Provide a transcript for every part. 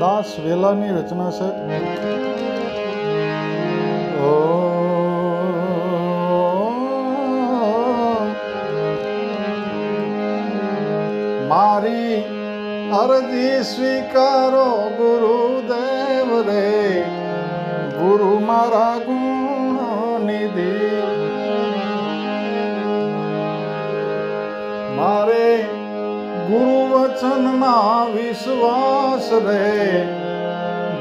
દાસ વેલાની રચના છે. ઓ મારી અરજી સ્વીકારો ગુરુદેવ રે, ગુરુ મારા ગુણ નિધિ. મારે ગુરુ વચનમાં વિશ્વાસ રે,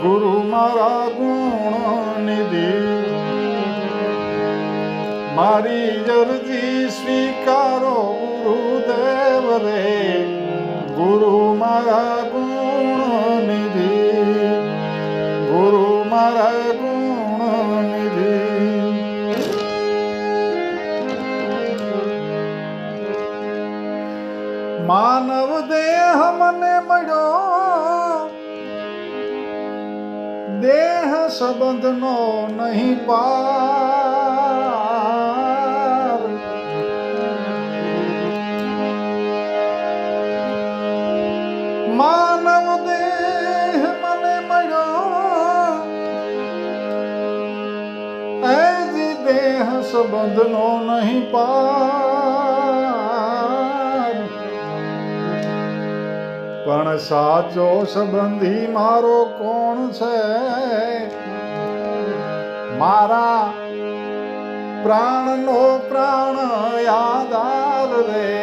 ગુરુ મારા ગુણ નિધિ. મારી અરજી સ્વીકારો ગુરુદેવ રે, ગુરુ મારા ગુણ નિધિ, ગુરુ મારા ગુણ નિધિ. માનવ દેહ મને મળ્યો, દેહ સંબંધનો નહીં પાર. માનવ દેહ મને મળ્યો, એ જ દેહ સંબંધનો નહીં પાર. પણ સાચો સંબંધી મારો કોણ છે? મારા પ્રાણનો પ્રાણ આધાર રે,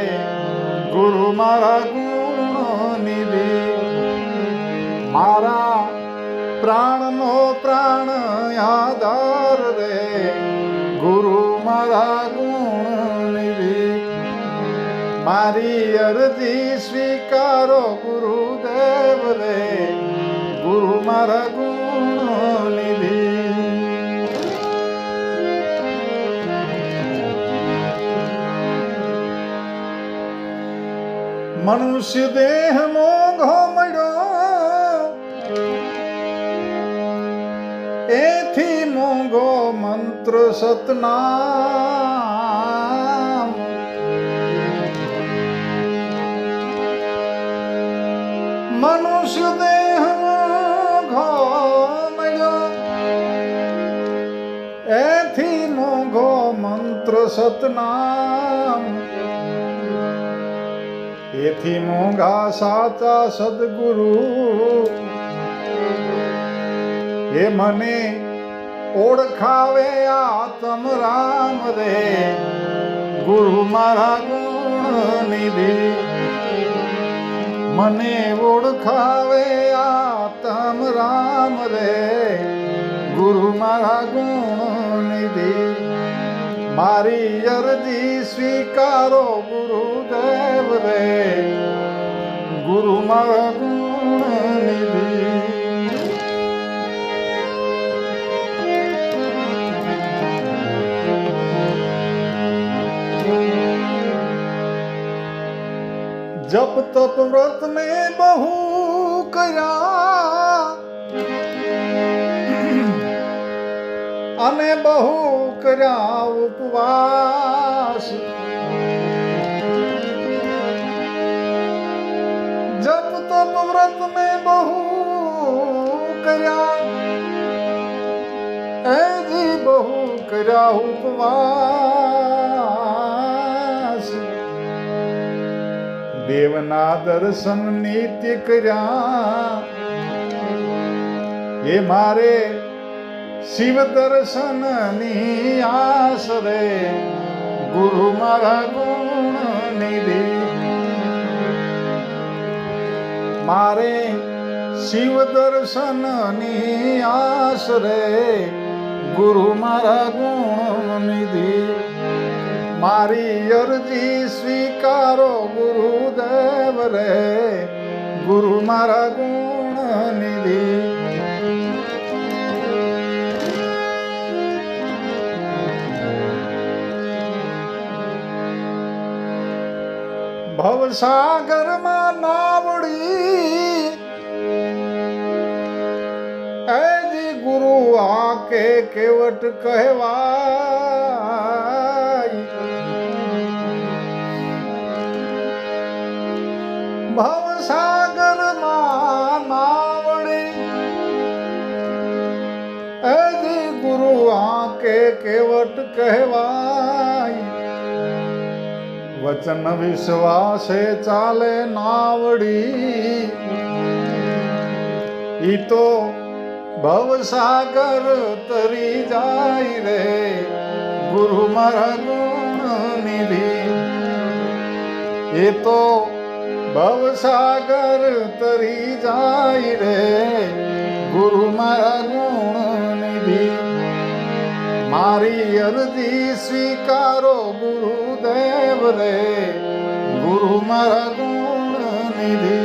ગુરુ મારા ગુણ નિધિ. મારા પ્રાણનો પ્રાણ આધાર રે, ગુરુ મારા ગુણ નિધિ. મારી અરજી સ્વીકારો ગુરુદેવ રે, ગુરુ મારા ગુણ નિધિ. મનુષ્ય દેહ મોંઘો મળ્યો, એથી મોંઘો મંત્ર સતનામ. મનુષ્ય દેહ મોંઘો મળ્યો, એથી મોંઘો મંત્ર સતનામ. એથી મોંઘા સાચા સદગુરુ, એ મને ઓળખાવે આત્મ રામ રે, ગુરુ મારા ગુણ નિધિ. મને ઓળખાવે આત્મ રામ રે, ગુરુ મારા ગુણ નિધિ. મારી અરજી સ્વીકારો ગુરુદેવ રે, ગુરુ મારા ગુણ નિધિ. જપ તપ વ્રત મેં બહુ કર્યા, અને બહુ કર્યા ઉપવાસ. જપ તપ વ્રત મેં બહુ કર્યા, એજી બહુ કર્યા ઉપવાસ. દેવના દર્શન નિત્ય કર્યા, એ મારે શિવ દર્શનની આસ રે, ગુરુ મારા ગુણ નિધિ. મારે શિવ દર્શનની આસ રે, ગુરુ મારા ગુણ નિધિ. મારી અરજી સ્વીકારો ગુરુદેવ રે, ગુરુ મારા ગુણ નિધિ. ભવસાગરમાં નાવડી, એજી ગુરુ આ કે કેવટ કહેવાય. ભવસાગરમાં નાવડી, કેવટ કહેવાય. વચન વિશ્વાસે ચાલે નાવડી, ઈ તો ભવસાગર તરી જાય રે ગુરુ મારા ગુણ નિધિ. એ તો ભવસાગર તરી જાય રે ગુરુ મારા ગુણ નિધિ. મારી અરજી સ્વીકારો ગુરુદેવ રે ગુરુ મારા ગુણ નિધિ.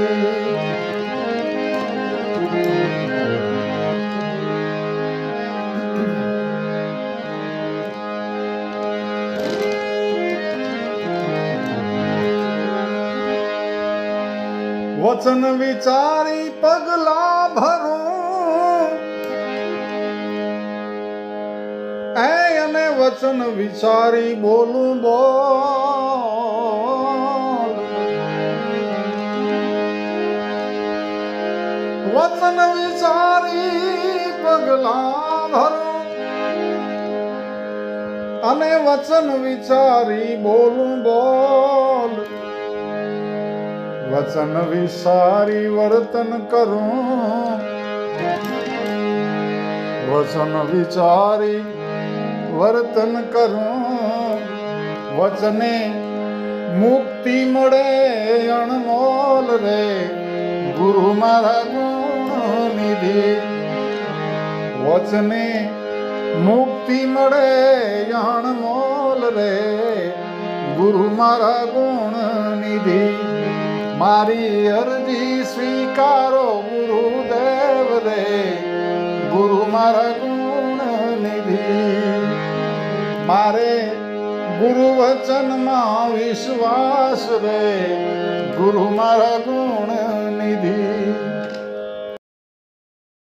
વચન વિચારી પગલા ભરું, અને વચન વિચારી બોલું બોલ. વચન વિચારી પગલા ભરું, અને વચન વિચારી બોલું બોલ. વચન વિચારી વર્તન કરું, વચન વિચારી વર્તન કરું. વચને મુક્તિ મળે અણમોલ રે ગુરુ મારા ગુણ નિધિ. વચને મુક્તિ મળે અણમોલ રે ગુરુ મારા ગુણ નિધિ. મારી અરજી સ્વીકારો ગુરુદેવ રે ગુરુ મારા ગુણ નિધિ. મારે ગુરુ વચનમાં વિશ્વાસ રે ગુરુ મારા ગુણ નિધિ.